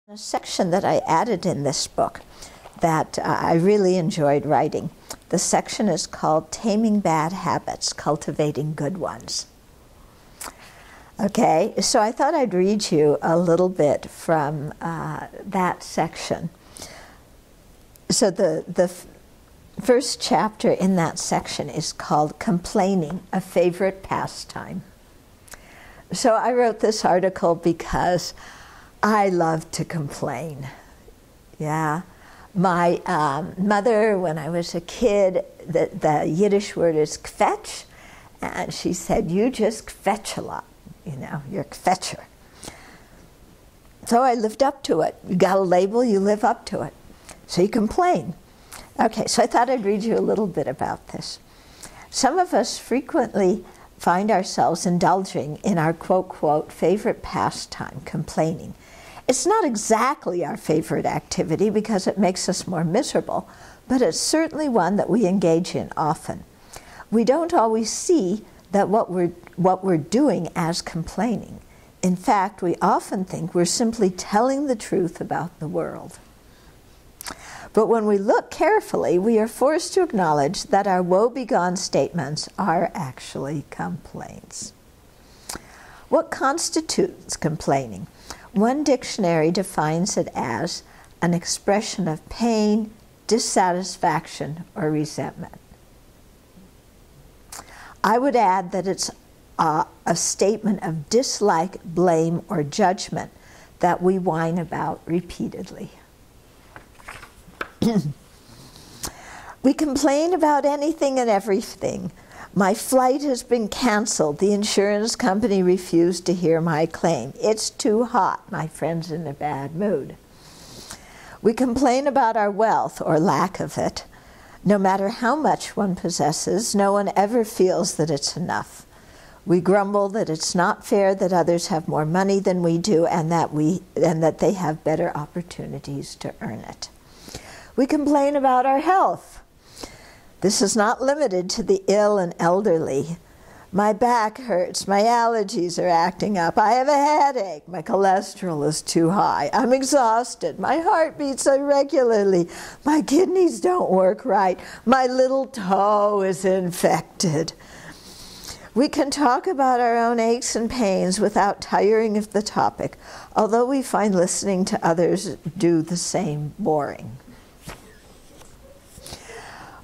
A section that I added in this book that I really enjoyed writing. The section is called Taming Bad Habits, Cultivating Good Ones. Okay, so I thought I'd read you a little bit from that section. So the first chapter in that section is called Complaining, a Favorite Pastime. So I wrote this article because I love to complain. Yeah. My mother, when I was a kid, the Yiddish word is kvetch, and she said, you just kvetch a lot. You know, you're a kvetcher. So I lived up to it. You got a label, you live up to it. So you complain. Okay, so I thought I'd read you a little bit about this. Some of us frequently find ourselves indulging in our quote-quote favorite pastime, complaining. It's not exactly our favorite activity because it makes us more miserable, but it's certainly one that we engage in often. We don't always see that what we're doing as complaining. In fact, we often think we're simply telling the truth about the world. But when we look carefully, we are forced to acknowledge that our woe-begone statements are actually complaints. What constitutes complaining? One dictionary defines it as an expression of pain, dissatisfaction, or resentment. I would add that it's a statement of dislike, blame, or judgment that we whine about repeatedly. We complain about anything and everything. My flight has been canceled. The insurance company refused to hear my claim. It's too hot. My friend's in a bad mood. We complain about our wealth or lack of it. No matter how much one possesses, no one ever feels that it's enough. We grumble that it's not fair that others have more money than we do and that they have better opportunities to earn it. We complain about our health. This is not limited to the ill and elderly. My back hurts, my allergies are acting up, I have a headache, my cholesterol is too high, I'm exhausted, my heart beats irregularly, my kidneys don't work right, my little toe is infected. We can talk about our own aches and pains without tiring of the topic, although we find listening to others do the same boring.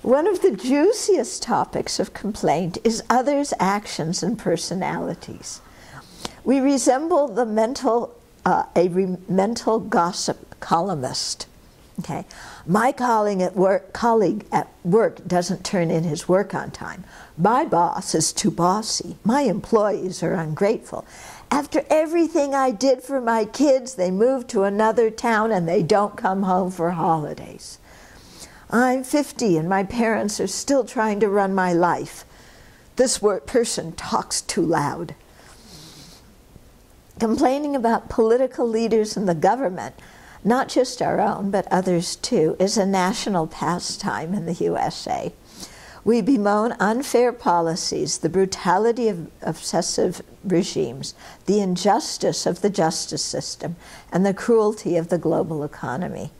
One of the juiciest topics of complaint is others' actions and personalities. We resemble the mental gossip columnist. Okay, my colleague at work doesn't turn in his work on time. My boss is too bossy. My employees are ungrateful. After everything I did for my kids, they moved to another town and they don't come home for holidays. I'm 50 and my parents are still trying to run my life. This person talks too loud. Complaining about political leaders and the government, not just our own but others too, is a national pastime in the USA. We bemoan unfair policies, the brutality of obsessive regimes, the injustice of the justice system, and the cruelty of the global economy.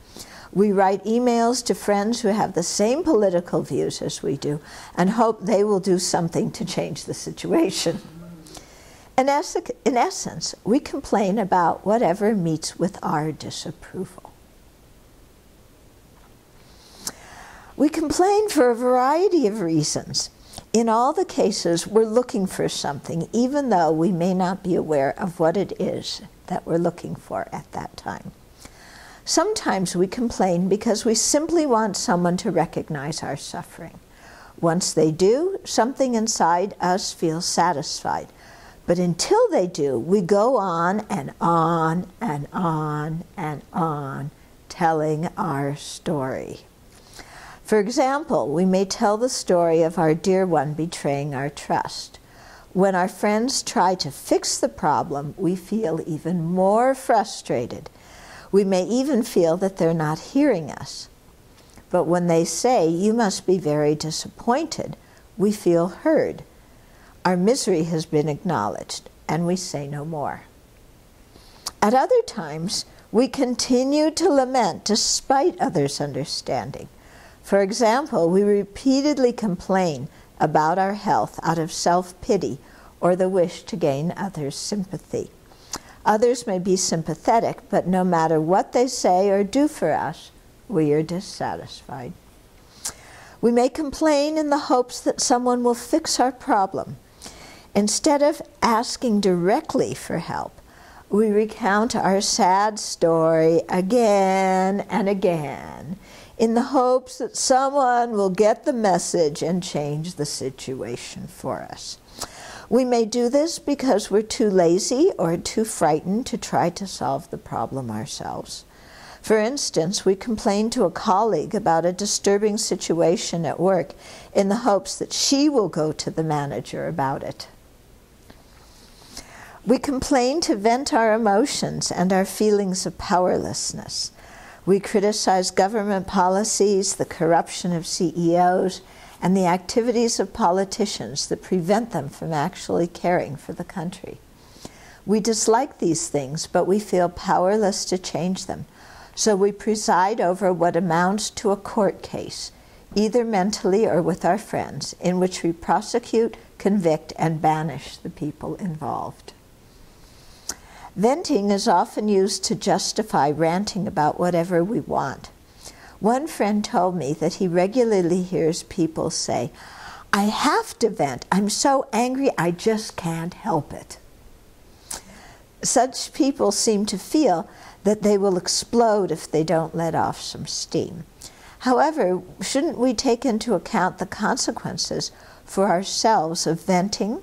We write emails to friends who have the same political views as we do and hope they will do something to change the situation. In essence, we complain about whatever meets with our disapproval. We complain for a variety of reasons. In all the cases, we're looking for something, even though we may not be aware of what it is that we're looking for at that time. Sometimes we complain because we simply want someone to recognize our suffering. Once they do, something inside us feels satisfied. But until they do, we go on and on and on and on, telling our story. For example, we may tell the story of our dear one betraying our trust. When our friends try to fix the problem, we feel even more frustrated. We may even feel that they're not hearing us. But when they say, "You must be very disappointed," we feel heard. Our misery has been acknowledged, and we say no more. At other times, We continue to lament despite others' understanding. For example, we repeatedly complain about our health out of self-pity or the wish to gain others' sympathy. Others may be sympathetic, but no matter what they say or do for us, we are dissatisfied. We may complain in the hopes that someone will fix our problem. Instead of asking directly for help, we recount our sad story again and again in the hopes that someone will get the message and change the situation for us. We may do this because we're too lazy or too frightened to try to solve the problem ourselves. For instance, we complain to a colleague about a disturbing situation at work in the hopes that she will go to the manager about it. We complain to vent our emotions and our feelings of powerlessness. We criticize government policies, the corruption of CEOs, and the activities of politicians that prevent them from actually caring for the country. We dislike these things, but we feel powerless to change them. So we preside over what amounts to a court case, either mentally or with our friends, in which we prosecute, convict, and banish the people involved. Venting is often used to justify ranting about whatever we want. One friend told me that he regularly hears people say, "I have to vent. I'm so angry, I just can't help it." Such people seem to feel that they will explode if they don't let off some steam. However, shouldn't we take into account the consequences for ourselves of venting?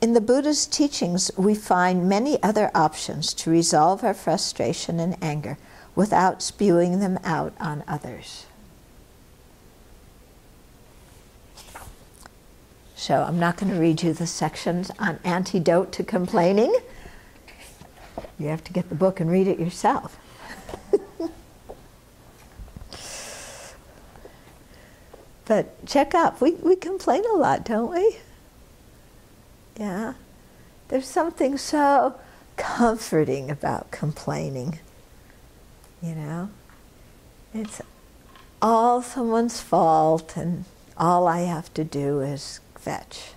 In the Buddha's teachings, we find many other options to resolve our frustration and anger without spewing them out on others. So I'm not going to read you the sections on antidote to complaining. You have to get the book and read it yourself. But check up. We complain a lot, don't we? Yeah. There's something so comforting about complaining. You know? It's all someone's fault, and all I have to do is fetch.